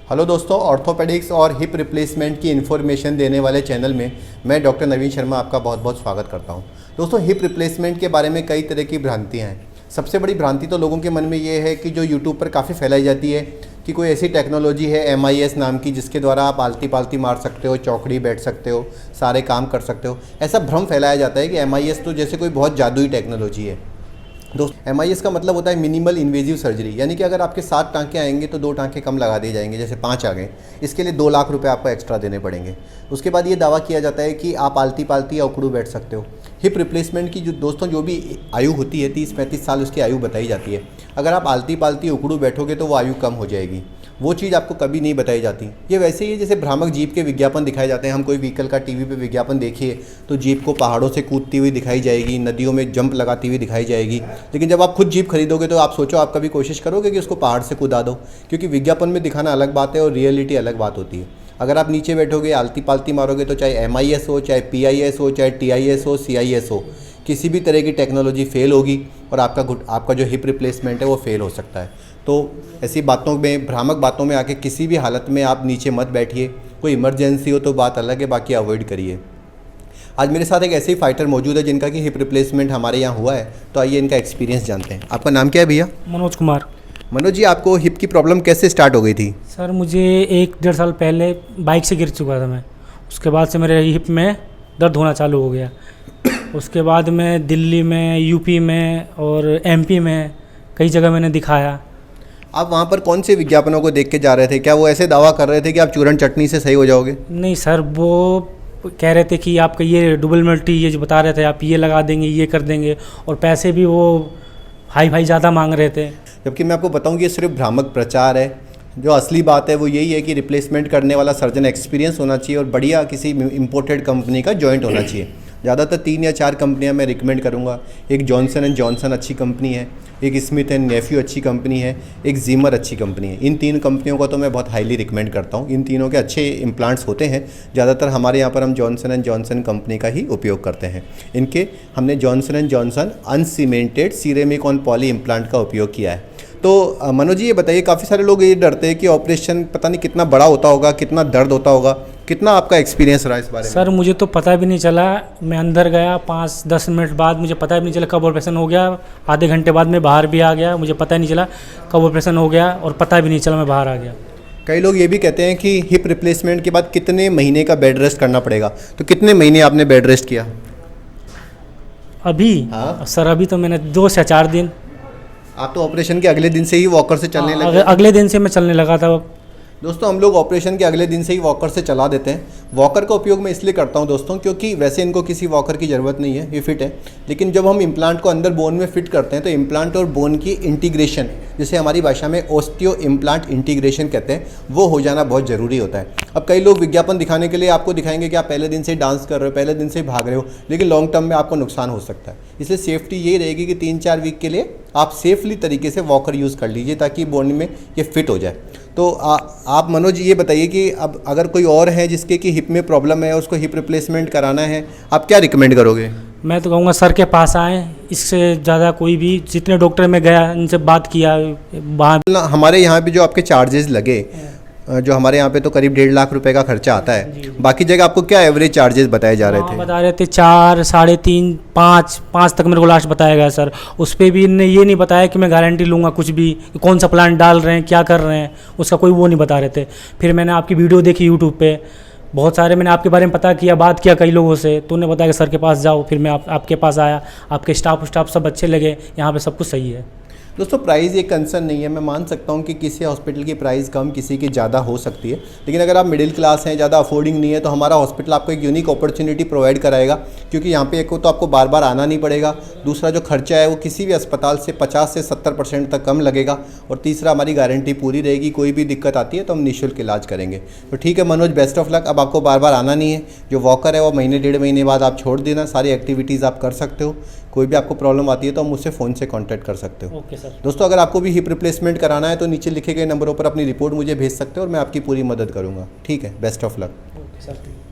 Hello दोस्तों, orthopaedics और hip replacement की इन्फॉर्मेशन देने वाले चैनल में मैं डॉक्टर नवीन शर्मा आपका बहुत बहुत स्वागत करता हूं। दोस्तों, हिप रिप्लेसमेंट के बारे में कई तरह की भ्रांतियां हैं। सबसे बड़ी भ्रांति तो लोगों के मन में ये है कि जो यूट्यूब पर काफ़ी फैलाई जाती है कि कोई ऐसी टेक्नोलॉजी है MIS नाम की, जिसके द्वारा आप आलती पालती मार सकते हो, चौकड़ी बैठ सकते हो, सारे काम कर सकते हो। ऐसा भ्रम फैलाया जाता है कि MIS तो जैसे कोई बहुत जादुई टेक्नोलॉजी है। दोस्तों, MIS का मतलब होता है मिनिमल इन्वेजिव सर्जरी, यानी कि अगर आपके 7 टाँके आएंगे तो 2 टाँके कम लगा दिए जाएंगे, जैसे 5 आ गए। इसके लिए 2 लाख रुपए आपको एक्स्ट्रा देने पड़ेंगे। उसके बाद ये दावा किया जाता है कि आप आलती पालती या उकड़ू बैठ सकते हो। हिप रिप्लेसमेंट की जो भी आयु होती है 30-35 साल उसकी आयु बताई जाती है। अगर आप आलती पालती उकड़ू बैठोगे तो वो आयु कम हो जाएगी। वो चीज़ आपको कभी नहीं बताई जाती। ये वैसे ही है जैसे भ्रामक जीप के विज्ञापन दिखाए जाते हैं। हम कोई व्हीकल का टीवी पे विज्ञापन देखिए तो जीप को पहाड़ों से कूदती हुई दिखाई जाएगी, नदियों में जंप लगाती हुई दिखाई जाएगी। लेकिन जब आप खुद जीप खरीदोगे तो आप सोचो, आप कभी कोशिश करोगे कि उसको पहाड़ से कूदा दो? क्योंकि विज्ञापन में दिखाना अलग बात है और रियलिटी अलग बात होती है। अगर आप नीचे बैठोगे, आलती पालती मारोगे, तो चाहे MIS हो, चाहे PIS हो, चाहे TIS हो, CIS हो, किसी भी तरह की टेक्नोलॉजी फेल होगी और आपका जो हिप रिप्लेसमेंट है वो फेल हो सकता है। तो ऐसी बातों में, भ्रामक बातों में आके किसी भी हालत में आप नीचे मत बैठिए। कोई इमरजेंसी हो तो बात अलग है, बाकी अवॉइड करिए। आज मेरे साथ एक ऐसे ही फाइटर मौजूद है जिनका कि हिप रिप्लेसमेंट हमारे यहाँ हुआ है, तो आइए इनका एक्सपीरियंस जानते हैं। आपका नाम क्या है भैया? मनोज कुमार। मनोज जी, आपको हिप की प्रॉब्लम कैसे स्टार्ट हो गई थी? सर, मुझे 1-1.5 साल पहले बाइक से गिर चुका था मैं। उसके बाद से मेरे हिप में दर्द होना चालू हो गया। उसके बाद मैं दिल्ली में, यूपी में और MP में कई जगह मैंने दिखाया। आप वहाँ पर कौन से विज्ञापनों को देख के जा रहे थे? क्या वो ऐसे दावा कर रहे थे कि आप चूरन चटनी से सही हो जाओगे? नहीं सर, वो कह रहे थे कि आपका ये डबल मल्टी, ये जो बता रहे थे आप ये लगा देंगे, ये कर देंगे, और पैसे भी वो हाई ज़्यादा मांग रहे थे। जबकि मैं आपको बताऊं कि ये सिर्फ भ्रामक प्रचार है। जो असली बात है वो यही है कि रिप्लेसमेंट करने वाला सर्जन एक्सपीरियंस होना चाहिए और बढ़िया किसी इम्पोर्टेड कंपनी का जॉइंट होना चाहिए। ज़्यादातर 3 या 4 कंपनियां मैं रिकमेंड करूंगा। एक जॉनसन एंड जॉनसन अच्छी कंपनी है, एक स्मिथ एंड नेफ्यू अच्छी कंपनी है, एक जीमर अच्छी कंपनी है। इन 3 कंपनियों को तो मैं बहुत हाईली रिकमेंड करता हूँ। इन तीनों के अच्छे इम्प्लांट्स होते हैं। ज़्यादातर हमारे यहाँ पर हम जॉनसन एंड जॉनसन कंपनी का ही उपयोग करते हैं। हमने Johnson and Johnson uncemented ceramic on poly implant का उपयोग किया है। तो मनोज जी, ये बताइए, काफ़ी सारे लोग ये डरते हैं कि ऑपरेशन पता नहीं कितना बड़ा होता होगा, कितना दर्द होता होगा। कितना आपका एक्सपीरियंस रहा इस बारे में? सर, मुझे तो पता भी नहीं चला। मैं अंदर गया 5-10 मिनट बाद, मुझे पता भी नहीं चला कब ऑपरेशन हो गया। आधे घंटे बाद मैं बाहर भी आ गया, मुझे पता ही नहीं चला कब ऑपरेशन हो गया और पता भी नहीं चला मैं बाहर आ गया। कई लोग ये भी कहते हैं कि हिप रिप्लेसमेंट के बाद कितने महीने का बेड रेस्ट करना पड़ेगा। तो कितने महीने आपने बेड रेस्ट किया? अभी? हाँ सर, अभी तो मैंने 2 से 4 दिन। आप तो ऑपरेशन के अगले दिन से ही वॉकर से चलने लगे? अगले दिन से मैं चलने लगा था। दोस्तों, हम लोग ऑपरेशन के अगले दिन से ही वॉकर से चला देते हैं। वॉकर का उपयोग मैं इसलिए करता हूं दोस्तों, क्योंकि वैसे इनको किसी वॉकर की ज़रूरत नहीं है, ये फिट है। लेकिन जब हम इम्प्लांट को अंदर बोन में फिट करते हैं तो इम्प्लांट और बोन की इंटीग्रेशन, जिसे हमारी भाषा में ऑस्टियो इम्प्लांट इंटीग्रेशन कहते हैं, वो हो जाना बहुत ज़रूरी होता है। अब कई लोग विज्ञापन दिखाने के लिए आपको दिखाएंगे कि आप पहले दिन से डांस कर रहे हो, पहले दिन से भाग रहे हो, लेकिन लॉन्ग टर्म में आपको नुकसान हो सकता है। इसलिए सेफ्टी ये रहेगी कि 3-4 वीक के लिए आप सेफली तरीके से वॉकर यूज़ कर लीजिए ताकि बोन में ये फिट हो जाए। तो आप मनोज ये बताइए कि अब अगर कोई और है जिसके कि हिप में प्रॉब्लम है, उसको हिप रिप्लेसमेंट कराना है, आप क्या रिकमेंड करोगे? मैं तो कहूँगा सर के पास आएँ। इससे ज़्यादा कोई भी, जितने डॉक्टर में गया इनसे बात किया वहाँ। हमारे यहाँ पे जो आपके चार्जेस लगे, जो हमारे यहाँ पे तो करीब 1.5 लाख रुपए का खर्चा आता है। बाकी जगह आपको क्या एवरेज चार्जेस बताए जा रहे थे? बता रहे थे 4, 3.5, 5 तक मेरे को लास्ट बताया गया सर। उस पर भी इनने ये नहीं बताया कि मैं गारंटी लूँगा कुछ भी, कौन सा प्लान डाल रहे हैं, क्या कर रहे हैं, उसका कोई वो नहीं बता रहे थे। फिर मैंने आपकी वीडियो देखी यूट्यूब पे, बहुत सारे मैंने आपके बारे में पता किया, बात किया कई लोगों से, तो उन्होंने बताया कि सर के पास जाओ। फिर मैं आपके पास आया। आपके स्टाफ सब अच्छे लगे, यहाँ पे सब कुछ सही है। दोस्तों, प्राइस एक कंसर्न नहीं है। मैं मान सकता हूँ कि किसी हॉस्पिटल की प्राइस कम, किसी की ज़्यादा हो सकती है। लेकिन अगर आप मिडिल क्लास हैं, ज़्यादा अफोर्डिंग नहीं है, तो हमारा हॉस्पिटल आपको एक यूनिक अपॉर्चुनिटी प्रोवाइड कराएगा। क्योंकि यहाँ पे एक तो आपको बार बार आना नहीं पड़ेगा, दूसरा जो खर्चा है वो किसी भी अस्पताल से 50 से 70% तक कम लगेगा, और तीसरा हमारी गारंटी पूरी रहेगी। कोई भी दिक्कत आती है तो हम निःशुल्क इलाज करेंगे। तो ठीक है मनोज, बेस्ट ऑफ लक। अब आपको बार बार आना नहीं है। जो वॉकर है वो महीने 1.5 महीने बाद आप छोड़ देना, सारी एक्टिविटीज़ आप कर सकते हो। कोई भी आपको प्रॉब्लम आती है तो आप मुझसे फ़ोन से कांटेक्ट कर सकते हो। Okay sir. दोस्तों, अगर आपको भी हिप रिप्लेसमेंट कराना है तो नीचे लिखे गए नंबरों पर अपनी रिपोर्ट मुझे भेज सकते हो और मैं आपकी पूरी मदद करूंगा। ठीक है, best of luck. Okay sir.